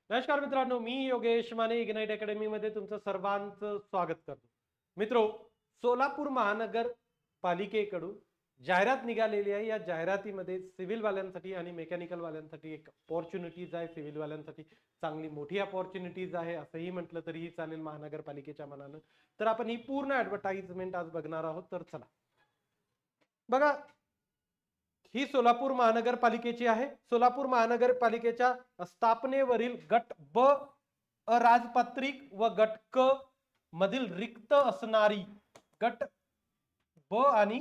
नमस्कार मित्रांनो, मी Yogesh Mane ignite academy मध्ये तुमचं सर्वांचं स्वागत करतो. मित्रो, सोलापूर महानगरपालिकेकडून जाहिरात निघालेली आहे. या जाहिरातीमध्ये सिव्हिल वाल्यांसाठी आणि मेकॅनिकल वाल्यांसाठी एक अपॉर्च्युनिटीज आहे. सिव्हिल वाल्यांसाठी चांगली मोठी अपॉर्च्युनिटीज आहे असंही म्हटलं तरीही चालेल महानगरपालिकेच्या मनानं. तर आपण ही पूर्ण ऍडव्हर्टाइजमेंट आज बघणार आहोत. तर चला बघा, ही सोलापूर महानगरपालिकेची आहे. सोलापूर महानगरपालिकेच्या स्थापनेवरील गट ब अराजपत्रित व गट क मधील रिक्त असणारी, गट ब आणि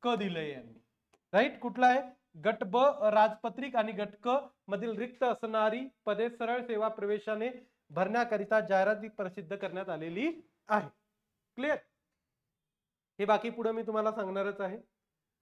क दिलंय यांनी, राईट. कुठला आहे? गट ब राजपत्रित आणि गट क मधील रिक्त असणारी पदे सरळ सेवा प्रवेशाने भरण्याकरिता जाहिराती प्रसिद्ध करण्यात आलेली आहे. क्लिअर? हे बाकी पुढे मी तुम्हाला सांगणारच आहे.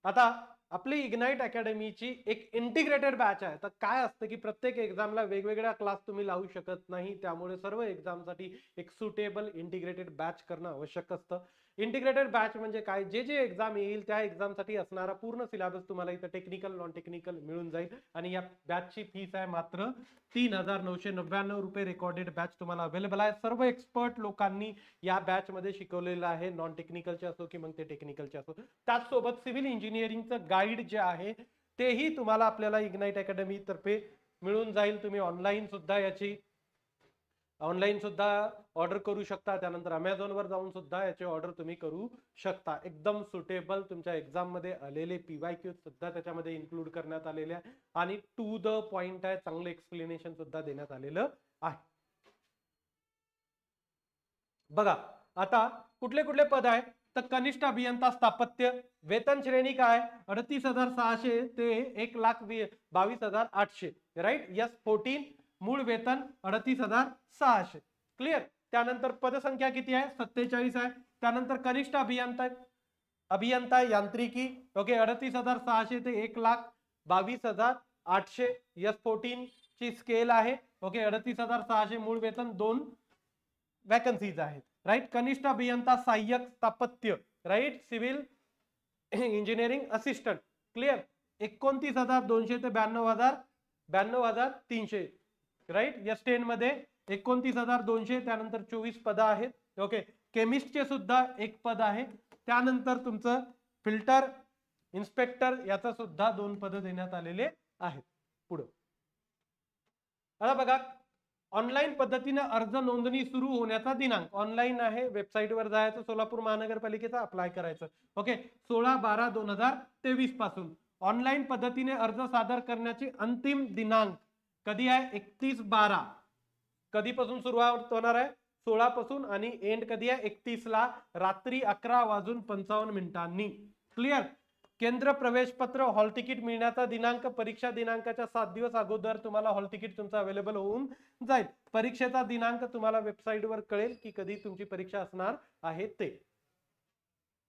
आता आपली इग्नाइट अकॅडमीची एक इंटिग्रेटेड बॅच आहे. तर काय असतं की प्रत्येक एक्झामला वेगवेगळ्या क्लास तुम्ही लावू शकत नाही, त्यामुळे सर्व एक्झामसाठी एक सुटेबल इंटिग्रेटेड बॅच करणं आवश्यक असतं. इंटिग्रेटेड बॅच म्हणजे काय? जे जे एक्झाम येईल त्या एक्झामसाठी असणारा पूर्ण सिलेबस तुम्हाला इथं टेक्निकल नॉन टेक्निकल मिळून जाईल. आणि या बॅचची फीस आहे मात्र 3,999 रुपये. रेकॉर्डेड बॅच तुम्हाला अवेलेबल आहे. सर्व एक्सपर्ट लोकांनी या बॅच मध्ये शिकवलेलं आहे, नॉन टेक्निकलचे असो की मग ते टेक्निकलचे असो. त्याचसोबत सिव्हिल इंजिनिअरिंगचं गाईड जे आहे तेही तुम्हाला आपल्याला इग्नाइट अकॅडमी तर्फे मिळून जाईल. तुम्ही ऑनलाईन सुद्धा ऑर्डर करू शकता. त्यानंतर अमेझॉन वर जाऊन सुद्धा याची ऑर्डर तुम्ही करू शकता. एकदम सुटेबल तुमच्या एक्झाम मध्ये आलेले PYQ सुद्धा त्याच्यामध्ये इन्क्लूड करण्यात आलेले आहे आणि टू द पॉइंट आहे, चांगलं एक्सप्लेनेशन सुद्धा देण्यात आलेलं आहे. बघा, आता कुठले कुठले पद आहे तर कनिष्ठ अभियंता स्थापत्य, वेतन श्रेणी काय? 38,600 ते 1,22,800, राईट. S14 मूळ वेतन 38,600. क्लिअर? त्यानंतर पदसंख्या किती आहे? 47 आहे. त्यानंतर कनिष्ठ अभियंता यांत्रिकी, ओके, 38,600 ते 1,22,800. S14 ची स्केल आहे, ओके. 38,600 मूळ वेतन, 2 वॅकन्सीज आहेत, राईट. कनिष्ठ अभियंता सहाय्यक स्थापत्य, right, civil engineering assistant, clear. 29,200 ते 92,300, राईट. S10 मध्ये 29,200. त्यानंतर 24 पद आहेत, ओके. केमिस्टचे सुद्धा एक पद आहे. त्यानंतर तुमचं फिल्टर इन्स्पेक्टर याचा सुद्धा 2 पद देण्यात आलेले आहेत. पुढे आता बघा, ऑनलाईन पद्धतीने अर्ज नोंदणी सुरू होण्याचा दिनांक ऑनलाईन आहे. वेबसाईटवर जायचं, सोलापूर महानगरपालिकेचा अप्लाय करायचं, ओके. 16/12/2023 पासून ऑनलाईन पद्धतीने अर्ज सादर करण्याची अंतिम दिनांक कधी आहे? 31/12. कधीपासून सुरुवात होणार आहे? 16 पासून. आणि एंड कधी आहे? 31 ला रात्री 11:55. क्लिअर? केंद्र प्रवेश पत्र, हॉल तिकीट मिळण्याचा दिनांक परीक्षा दिनांकाच्या 7 दिवस अगोदर तुम्हाला हॉल तिकीट तुमचं अवेलेबल होऊन जाईल. परीक्षेचा दिनांक तुम्हाला वेबसाईटवर कळेल की कधी तुमची परीक्षा असणार आहे ते.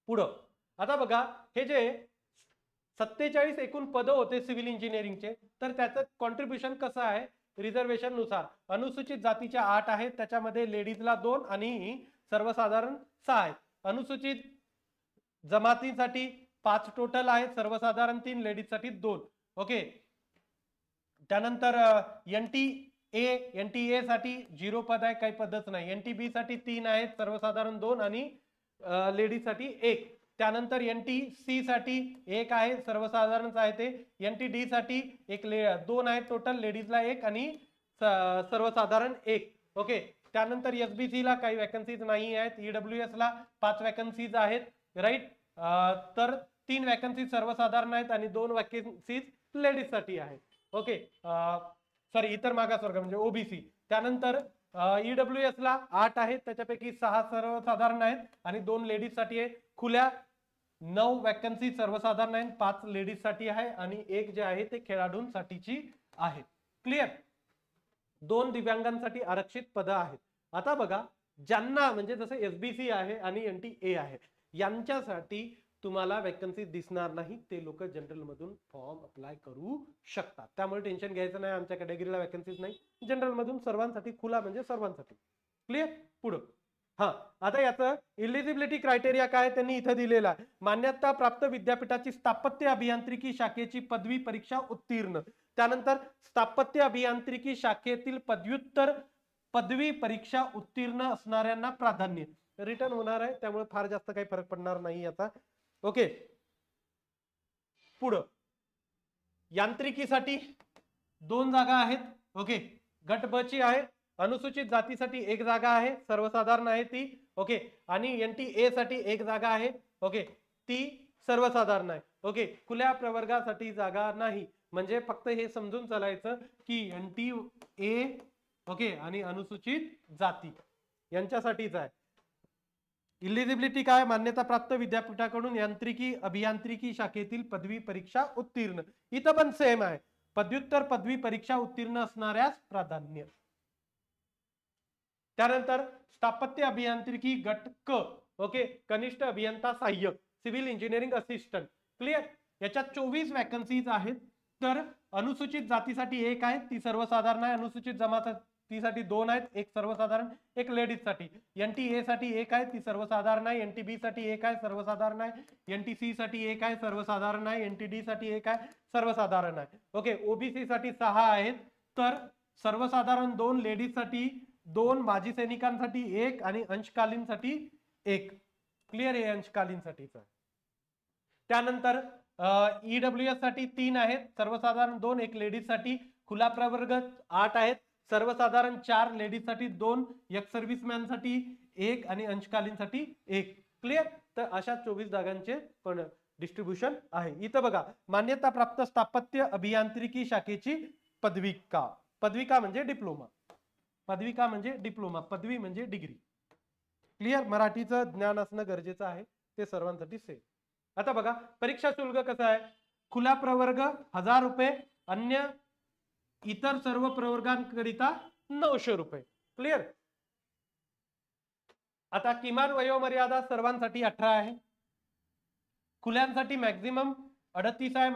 पुढं आता बघा, हे जे 47 एकूण पद होते सिव्हिल इंजिनिअरिंगचे, तर त्याचं कॉन्ट्रीब्युशन कसं आहे? रिझर्वेशन नुसार अनुसूचित जातीच्या 8 आहेत, त्याच्यामध्ये लेडीजला 2 आणि सर्वसाधारण 6 आहेत. अनुसूचित जमातीसाठी 5 टोटल आहेत, सर्वसाधारण 3, लेडीजसाठी 2, ओके. त्यानंतर NTA साठी 0 पद आहे, काही पदच नाही. NTB साठी 3 आहेत, सर्वसाधारण 2 आणि लेडीजसाठी 1. त्यानंतर NTC साठी 1 आहे, सर्वसाधारण आहे ते. NTD साठी 2 आहेत टोटल, लेडीजला 1 आणि सर्वसाधारण 1, ओके. त्यानंतर SBC ला काही वॅकन्सीज नाही आहेत. EWS ला 5 वॅकन्सीज आहेत, राईट. तर 3 वॅकन्सीज सर्वसाधारण आहेत आणि 2 वॅकन्सीज लेडीज साठी आहेत, ओके. सॉरी, इतर मागासवर्ग म्हणजे OBC. त्यानंतर EWS ला 8 आहेत, त्याच्यापैकी 6 सर्वसाधारण आहेत आणि 2 लेडीज साठी आहे. खुल्या 9 वॅकन्सी सर्वसाधारण आहेत, 5 लेडीज साठी आहे आणि 1 जे आहे ते खेळाडूंसाठीची आहे. क्लिअर? 2 दिव्यांगांसाठी आरक्षित पद आहेत. आता बघा, ज्यांना म्हणजे जसं SBC आहे आणि NTA आहे, यांच्यासाठी तुम्हाला वॅकन्सी दिसणार नाही. ते लोक जनरल मधून फॉर्म अप्लाय करू शकतात, त्यामुळे टेन्शन घ्यायचं नाही. आमच्या कॅटेगरीला वॅकन्सीज नाही, जनरल मधून सर्वांसाठी खुला म्हणजे सर्वांसाठी. क्लिअर? पुढं आता याचं इलिजिबिलिटी क्रायटेरिया काय त्यांनी इथं दिलेला आहे. मान्यता प्राप्त विद्यापीठाची स्थापत्य अभियांत्रिकी शाखेची पदवी परीक्षा उत्तीर्ण, त्यानंतर स्थापत्य अभियांत्रिकी शाखेतील पदव्युत्तर पदवी परीक्षा उत्तीर्ण असणाऱ्यांना प्राधान्य. रिटर्न होणार आहे त्यामुळे फार जास्त काही फरक पडणार नाही याचा. ओके, पुढं यांत्रिकीसाठी 2 जागा आहेत. ओके, गट ब ची आहे. अनुसूचित जातीसाठी 1 जागा आहे, सर्वसाधारण आहे ती. ओके, आणि NTA साठी 1 जागा आहे. ओके, ती सर्वसाधारण आहे. ओके, खुल्या प्रवर्गासाठी जागा नाही. म्हणजे फक्त हे समजून चालायचं की NTA ओके आणि अनुसूचित जाती यांच्यासाठीच आहे. इलिजिबिलिटी काय? मान्यता प्राप्त विद्यापीठाकडून यांत्रिकी अभियांत्रिकी शाखेतील पदवी परीक्षा उत्तीर्ण. इथं पण सेम आहे, पदव्युत्तर पदवी परीक्षा उत्तीर्ण असणाऱ्यास प्राधान्य. त्यानंतर स्थापत्य अभियांत्रिकी गट क. ओके, कनिष्ठ अभियंता सहाय्यक, सिव्हिल इंजिनिअरिंग असिस्टंट. क्लिअर, याच्यात 24 वॅकन्सीज आहेत. तर अनुसूचित जातीसाठी 1 आहे, ती सर्वसाधारण आहे. अनुसूचित जमातीसाठी 2 आहेत, 1 सर्वसाधारण 1 लेडीज साठी. NTA साठी 1 आहे, ती सर्वसाधारण आहे. NTB साठी 1 आहे, सर्वसाधारण आहे. NTC साठी 1 आहे, सर्वसाधारण आहे. NTD साठी 1 आहे, सर्वसाधारण आहे. ओके, OBC साठी 6 आहेत. तर सर्वसाधारण 2, लेडीज साठी 2, माजी सैनिकांसाठी 1 आणि अंशकालीनसाठी 1. क्लिअर आहे, अंशकालीनसाठीच आहे. त्यानंतर EWS साठी 3 आहेत, सर्वसाधारण 2, 1 लेडीज साठी. खुला प्रवर्ग 8 आहेत, सर्वसाधारण 4, लेडीज साठी 2, एक्स सर्व्हिसमॅन साठी 1 आणि अंशकालीनसाठी 1. क्लिअर, तर अशा 24 जागांचे पण डिस्ट्रीब्युशन आहे. इथं बघा, मान्यता प्राप्त स्थापत्य अभियांत्रिकी शाखेची पदविका. पदविका म्हणजे डिप्लोमा, पदविका म्हणजे डिप्लोमा, पदवी म्हणजे डिग्री. क्लिअर, मराठीचं ज्ञान असणं गरजेचं आहे, ते सर्वांसाठी सेम. आता बघा परीक्षा शुल्क कसं आहे. खुला प्रवर्ग 1000 रुपये, अन्य इतर सर्व प्रवर्गांकरिता 900 रुपये. क्लिअर. आता किमान वयोमर्यादा सर्वांसाठी 18 आहे. खुल्यांसाठी मॅक्झिमम 38 आहे.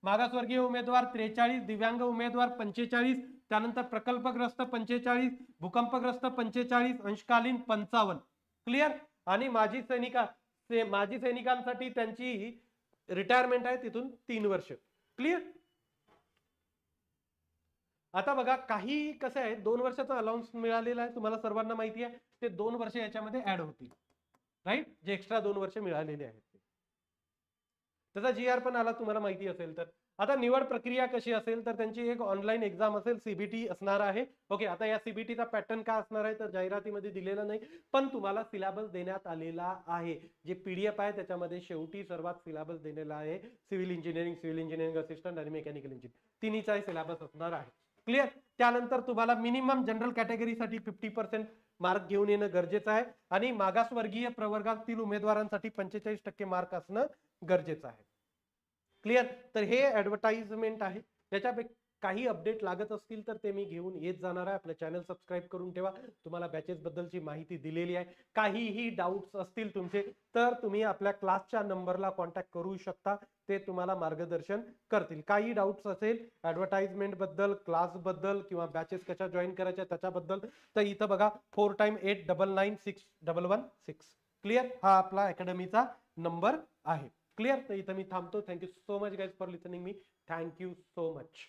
मागासवर्गीय उमेदवार 43, दिव्यांग उमेदवार 45, त्यानंतर प्रकल्पग्रस्त 45, भूकंपग्रस्त 45, अंशकालीन 55. क्लिअर. आणि माजी सैनिकांसाठी त्यांची रिटायरमेंट आहे तिथून 3 वर्ष. क्लिअर. आता बघा काही कसं आहे, 2 वर्षाचा अलाउन्स मिळालेला आहे, तुम्हाला सर्वांना माहिती आहे. ते 2 वर्ष याच्यामध्ये ऍड होतील, राईट, जे एक्स्ट्रा 2 वर्ष मिळालेले आहेत. त्याचा GR पण आला, तुम्हाला माहिती असेल तर. आता निवड प्रक्रिया कशी असेल तर त्यांची एक ऑनलाईन एक्झाम असेल, CBT असणार आहे. ओके, आता या CBTचा पॅटर्न काय असणार आहे तर जाहिरातीमध्ये दिलेला नाही, पण तुम्हाला सिलेबस देण्यात आलेला आहे. जे PDF आहे त्याच्यामध्ये शेवटी सर्वात सिलेबस दिलेला आहे. सिव्हिल इंजिनिअरिंग असिस्टंट आणि मेकॅनिकल इंजिनिअरिंग तिन्हीचाही सिलेबस असणार आहे. क्लिअर. त्यानंतर तुम्हाला मिनिमम जनरल कॅटेगरीसाठी 50% मार्क घेऊन येणं गरजेचं आहे आणि मागासवर्गीय प्रवर्गातील उमेदवारांसाठी 45% मार्क असणं गरजेचं आहे. क्लिअर. तर हे ऍडव्हर्टाइजमेंट आहे. त्याच्यापैकी काही अपडेट लागत असतील तर ते मी घेऊन येत जाणार आहे. आपलं चॅनल सबस्क्राईब करून ठेवा. तुम्हाला बॅचेस बद्दलची माहिती दिलेली आहे. काहीही डाऊट्स असतील तुमचे तर तुम्ही आपल्या क्लासच्या नंबरला कॉन्टॅक्ट करू शकता, ते तुम्हाला मार्गदर्शन करतील. काही डाऊट्स असेल ऍडव्हर्टाइजमेंट बद्दल, क्लास बद्दल किंवा बॅचेस कशा जॉईन करायच्या त्याच्याबद्दल तर इथं बघा 4x8996116. क्लिअर. हा आपला अकॅडमीचा नंबर आहे. क्लिअर. तर इथं मी थांबतो. Thank you so much guys for listening me. Thank you so much.